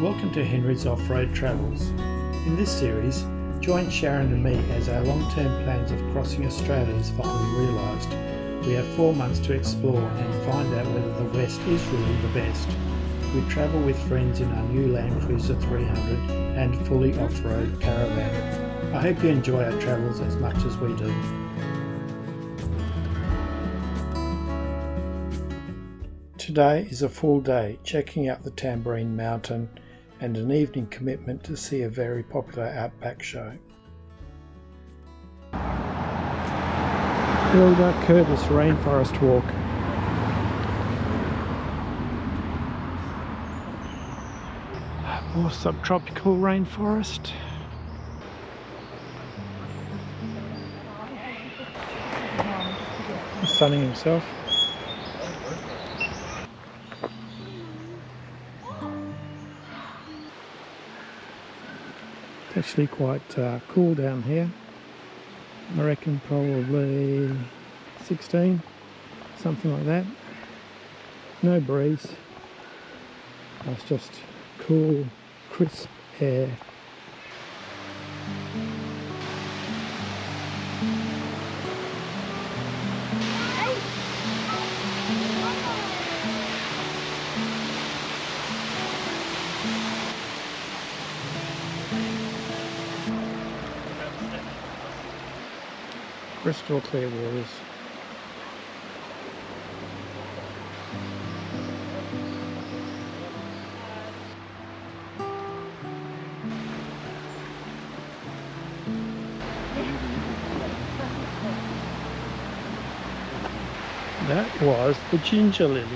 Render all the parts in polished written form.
Welcome to Henry's Off-Road Travels. In this series, join Sharon and me as our long-term plans of crossing Australia is finally realised. We have 4 months to explore and find out whether the West is really the best. We travel with friends in our new Land Cruiser 300 and fully off-road caravan. I hope you enjoy our travels as much as we do. Today is a full day checking out the Tamborine Mountain and an evening commitment to see a very popular outback show. Builder Curtis Rainforest Walk. More subtropical rainforest. He's sunning himself. It's actually quite cool down here. I reckon probably 16, something like that. No breeze. It's just cool, crisp air. Crystal clear waters. That was the ginger lily,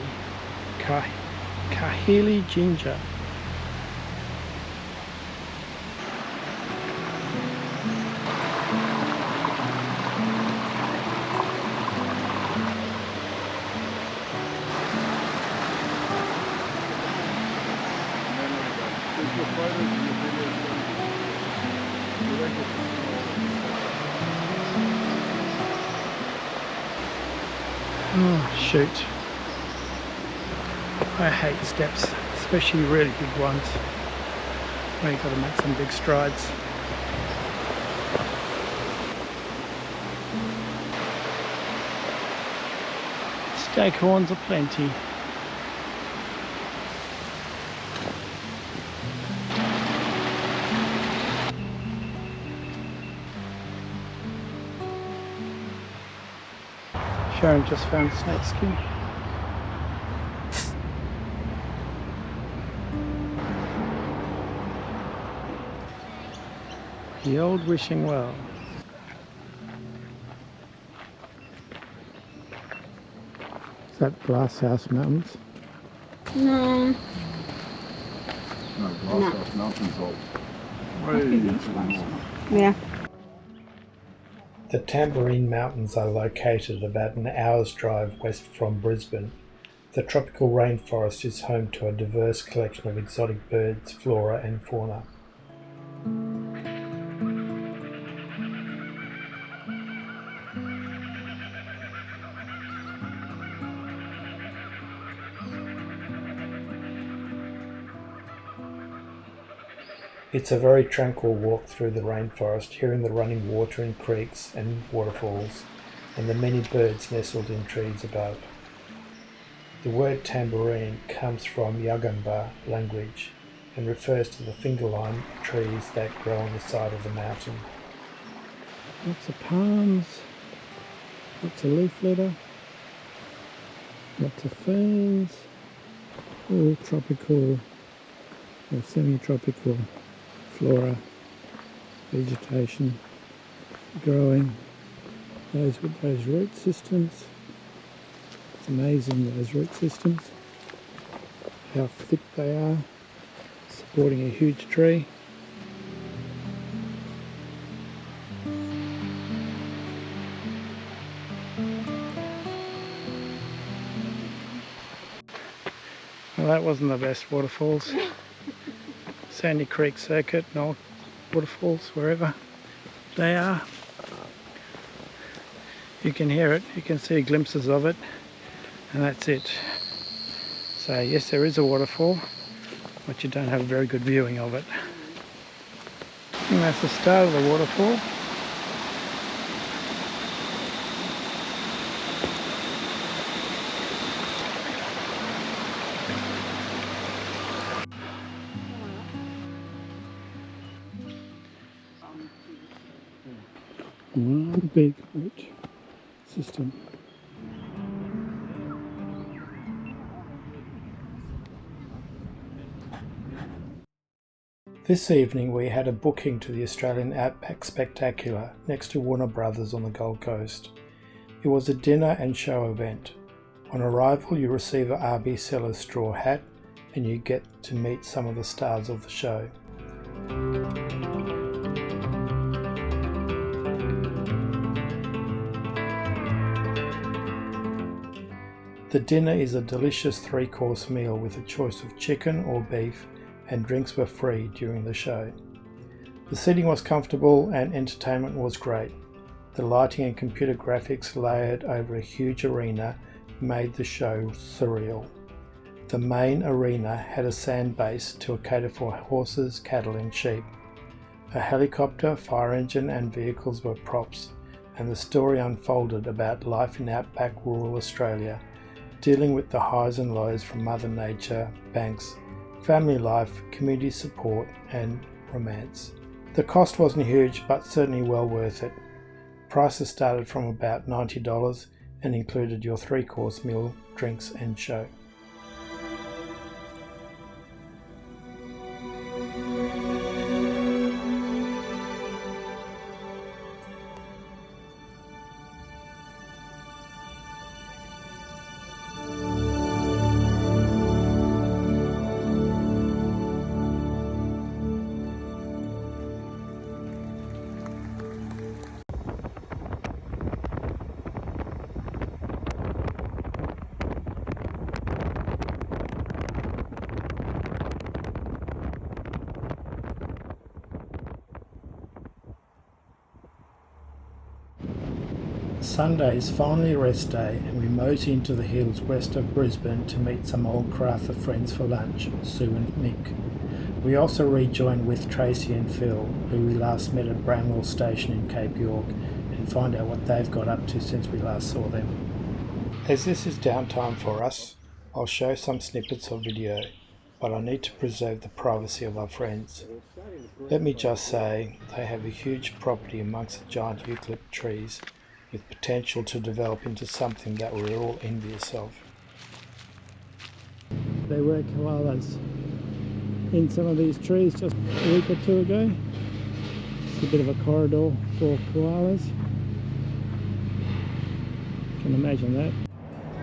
Kahili ginger. Oh shoot, I hate steps, especially really big ones where you've got to make some big strides. Stag horns aplenty. Sharon just found a snake skin. The old wishing well. Is that Glasshouse Mountains? No. No, Glasshouse Mountains all way to the north. Yeah. The Tamborine Mountains are located about an hour's drive west from Brisbane. The tropical rainforest is home to a diverse collection of exotic birds, flora and fauna. It's a very tranquil walk through the rainforest, hearing the running water in creeks and waterfalls, and the many birds nestled in trees above. The word tambourine comes from Yugambeh language and refers to the finger-line trees that grow on the side of the mountain. Lots of palms, lots of leaf litter, lots of ferns, all tropical or semi-tropical flora, vegetation growing, those with those root systems. It's amazing, those root systems, how thick they are, supporting a huge tree. Well, that wasn't the best waterfalls. Sandy Creek Circuit and all waterfalls, wherever they are. You can hear it, you can see glimpses of it, and that's it. So yes, there is a waterfall, but you don't have a very good viewing of it. And that's the start of the waterfall. One big root system. This evening we had a booking to the Australian Outback Spectacular next to Warner Brothers on the Gold Coast. It was a dinner and show event. On arrival you receive a RB Seller's straw hat and you get to meet some of the stars of the show. The dinner is a delicious 3-course meal with a choice of chicken or beef, and drinks were free during the show. The seating was comfortable and entertainment was great. The lighting and computer graphics layered over a huge arena made the show surreal. The main arena had a sand base to cater for horses, cattle and sheep. A helicopter, fire engine and vehicles were props, and the story unfolded about life in outback rural Australia, dealing with the highs and lows from Mother Nature, banks, family life, community support and romance. The cost wasn't huge but certainly well worth it. Prices started from about $90 and included your 3-course meal, drinks and show. Sunday is finally rest day and we mosey into the hills west of Brisbane to meet some old Karratha friends for lunch, Sue and Mick. We also rejoin with Tracy and Phil, who we last met at Bramwell Station in Cape York, and find out what they've got up to since we last saw them. As this is downtime for us, I'll show some snippets of video, but I need to preserve the privacy of our friends. Let me just say, they have a huge property amongst the giant eucalypt trees, with potential to develop into something that we're all envious of. There were koalas in some of these trees just a week or two ago. It's a bit of a corridor for koalas. Can imagine that.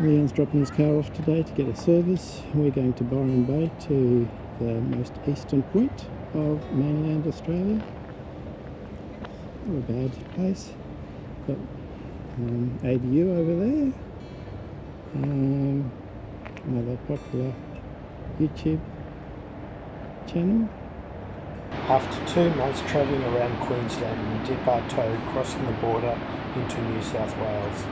Leon's dropping his car off today to get a service. We're going to Byron Bay, to the most eastern point of mainland Australia. Not a bad place. Got ADU over there, another popular YouTube channel. After 2 months travelling around Queensland, we dip our toe crossing the border into New South Wales.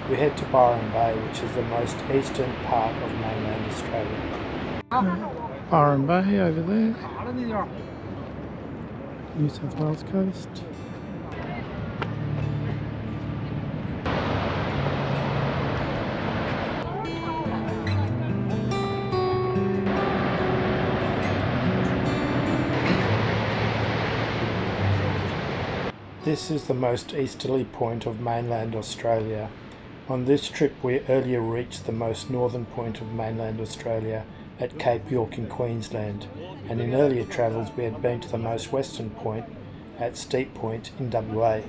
We head to Byron Bay, which is the most eastern part of mainland Australia. Byron Bay over there, New South Wales coast. This is the most easterly point of mainland Australia. On this trip we earlier reached the most northern point of mainland Australia at Cape York in Queensland, and in earlier travels we had been to the most western point at Steep Point in WA.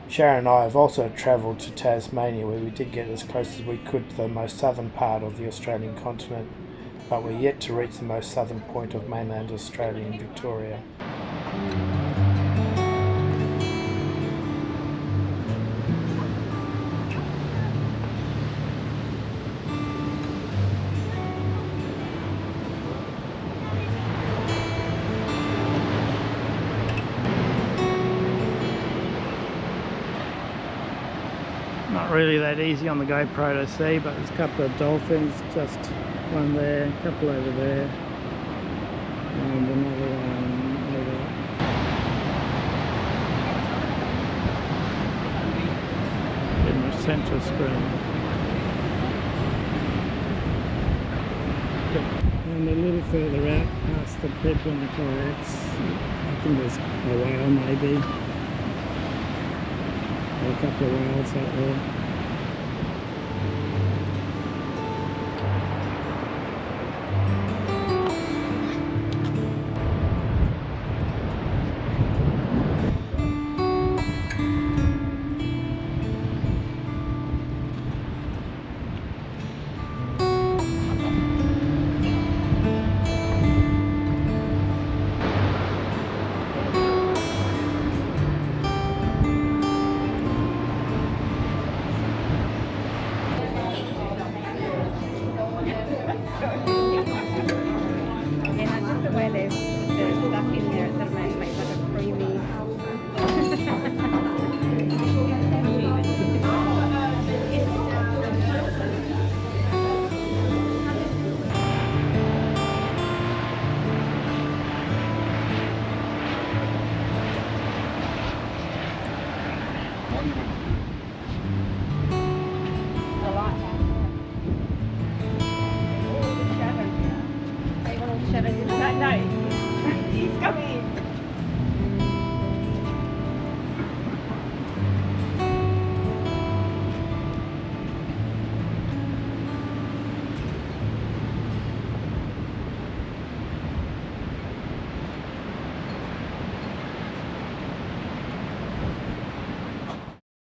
Sharon and I have also travelled to Tasmania, where we did get as close as we could to the most southern part of the Australian continent, but we're yet to reach the most southern point of mainland Australia in Victoria. Not really that easy on the GoPro to see, but there's a couple of dolphins, just one there, a couple over there. and another one over in the centre screen. And a little further out past the Brisbane Karratha, I think there's a whale maybe, or a couple of whales out there.